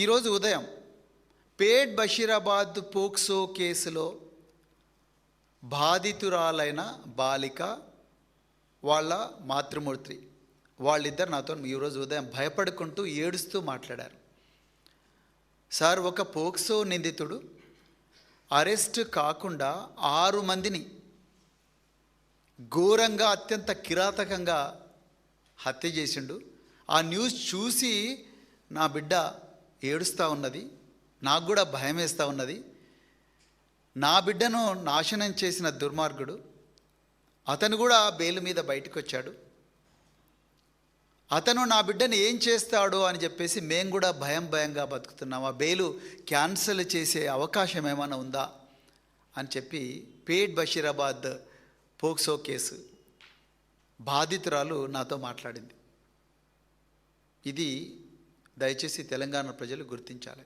ఈరోజు ఉదయం పేట్ బషీరాబాద్ పోక్సో కేసులో బాధితురాలైన బాలిక వాళ్ళ మాతృమూర్తి వాళ్ళిద్దరు నాతో ఈరోజు ఉదయం భయపడుకుంటూ ఏడుస్తూ మాట్లాడారు. సార్, ఒక పోక్సో నిందితుడు అరెస్ట్ కాకుండా 6 మందిని ఘోరంగా అత్యంత కిరాతకంగా హత్య చేసిండు. ఆ న్యూస్ చూసి నా బిడ్డ ఏడుస్తూ ఉన్నది, నాకు కూడా భయం వేస్తూ ఉన్నది. నా బిడ్డను నాశనం చేసిన దుర్మార్గుడు అతను కూడా బెయిల్ మీద బయటకు వచ్చాడు. అతను నా బిడ్డను ఏం చేస్తాడో అని చెప్పేసి మేము కూడా భయంగా బతుకుతున్నాం. ఆ బెయిలు క్యాన్సిల్ చేసే అవకాశం ఏమైనా ఉందా అని చెప్పి పేట్ బషీరాబాద్ పోక్సో కేసు బాధితురాలు నాతో మాట్లాడింది. ఇది దయచేసి తెలంగాణ ప్రజలు గుర్తించాలి.